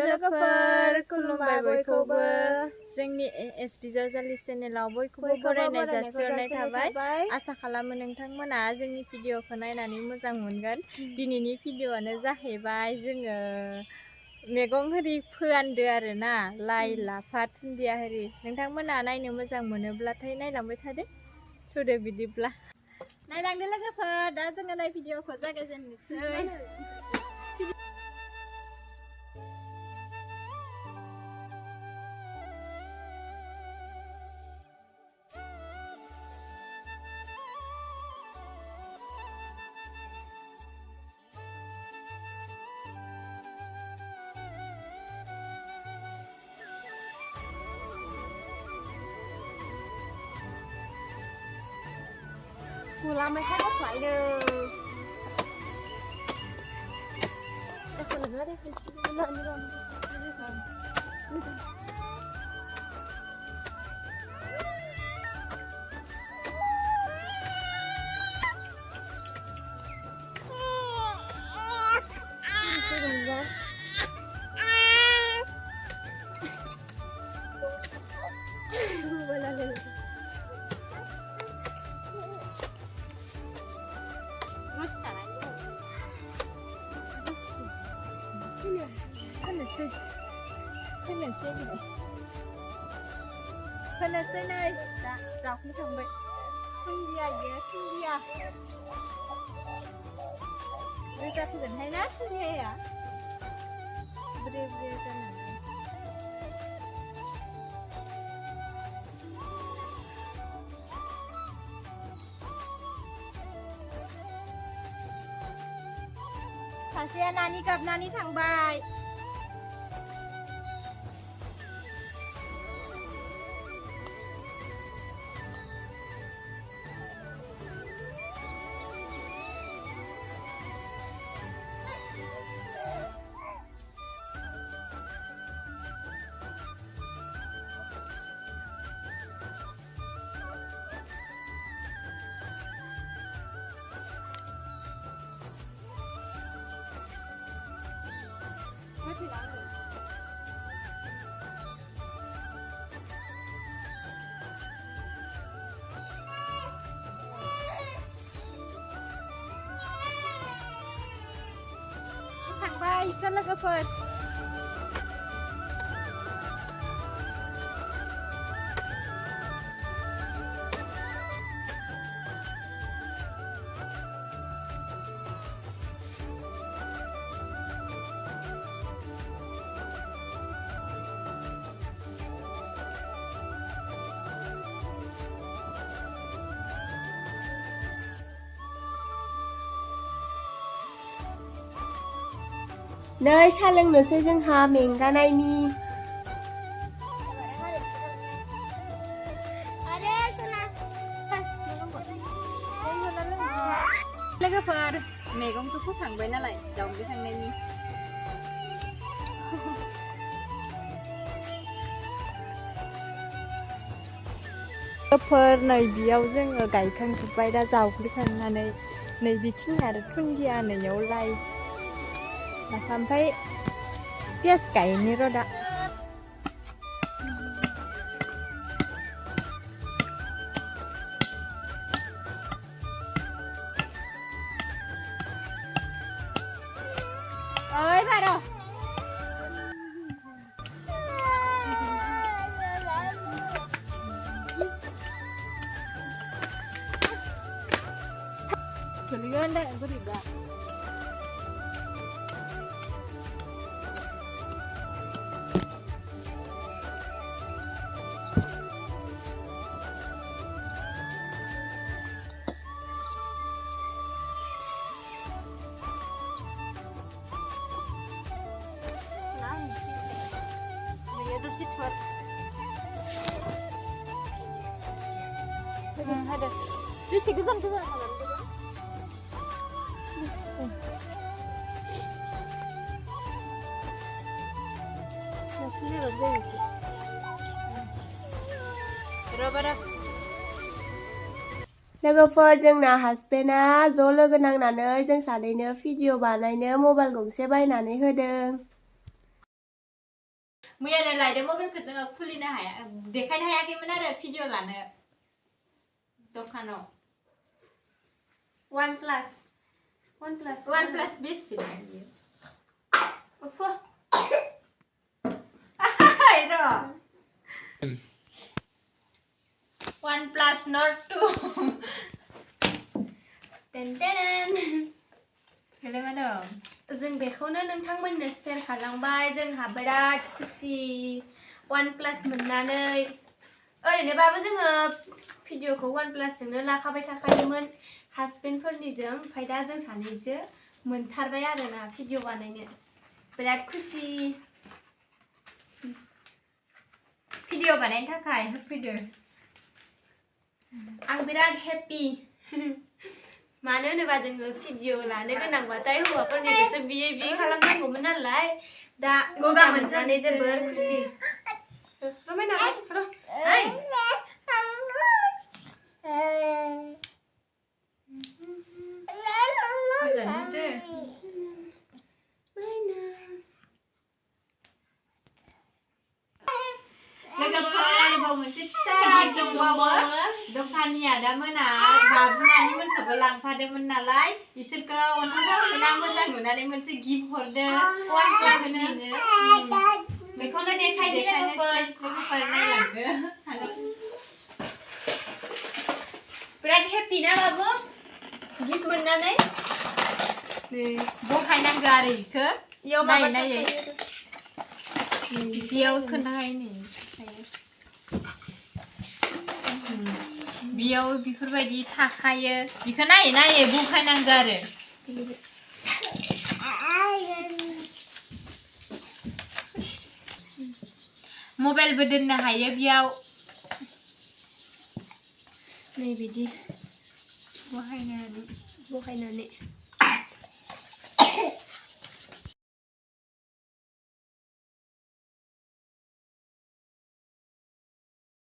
लोगोफोर खुलुमबाय बयखौबो जोंनि A.S बिजावजाली चेनेलाव बयखौबो बरायनाय जासिहरनाय थाबाय आसा खालामो नोंथांमोना जोंनि भिडिअखौ नायनानै मोजां मोनगोन। दिनैनि भिडिअआनो जाहैबाय जोङो मैगं हरि फोआनदो आरोना लाइ लाफा दुन्दिया हरि नोंथांमोना नायनो मोजां मोनोब्लाथाय नायलांबाय थादो थुदो बिदिब्ला नायलांदो लोगोफोर दा जोङो नाय भिडिअखौ जागायजेननोसै। Làm mấy cái phải được. Em còn nữa đi, không lợn nữa Phân này đã dọc như thằng bệnh phân bia bây giờ thì hay nát thế à bia cho này thằng xe nani gặp nani thằng bài thằng bay rất là cơ phật nơi xa lưng nữa xây dựng hà mình ra này ni lấy cái phơ mẹ con cứ phút thằng bên nó lại chồng cái thằng này ni cái phơ này biếu dương ở cái khăn chụp bay đã giàu cái khăn này này bị khi nhà được phun dia này nhậu lay sampai bias kayak ini roda ơi Boro kalian deh aku tidak ada di sini kan tuh masih ada itu berapa लोगोफोर जोंना हासबेन्डआ ज' लोगो नांनानै जों सानैनो video बानायनो mobile गंसे बायनानै होदों। मैयानो लायदों मबाइलखौ जोङो खुलिनो हाया देखायनो हायाखैमोन आरो भिडिअ लानो दखानाव OnePlus बेसे ओफो आहाय र OnePlus Nord 2 ten hello madam जों बेखौनो नोंथांमोननो शेयार खालामबाय जोंहा बिराद खुसि OnePlus मोननानै ओरैनोबाबो जोङो भिडिअखौ OnePlus जोंनो लाखाबाय थाखायोमोन हासबेन्डफोरनिजों ओमफ्राय दा जों सानैजों मोनथारबाय आरोना भिडिअ बानायनो बिराद खुसि भिडिअ बानायनो थाखाय होफैदो आं बिराद हेपि मानो होनोबा जोङो भिडिअ लानो गोनांबाथाय हौवाफोरनिखौसो बियै खालामनांगौमोन नालाय दा गगा मोननानै जोबोर खुसि रमायना लोगोफोर आरोबाव मोनसे फिसा दंबावो दखाननि आदामोना बाबुनानि मोनखौबो लांफादोंमोन नालाय बिसोरखौ अनथावना मोजां नुनानै मोनसे गिफ्ट हरदों बेखौनो देखायनो लोगोफोर नायलांदो बिराद हेपि ना बाबु गिफ्ट मोननानै बहायनांगौ आरो इखौ नायै बेयाव खोन्थाखायो नै बेयाव बेफोरबायदि थाखायो बेखौ नायै बहायनांगौ आरो मबाइलबो दोननो हायो बेयाव नै बिदि बहायनानै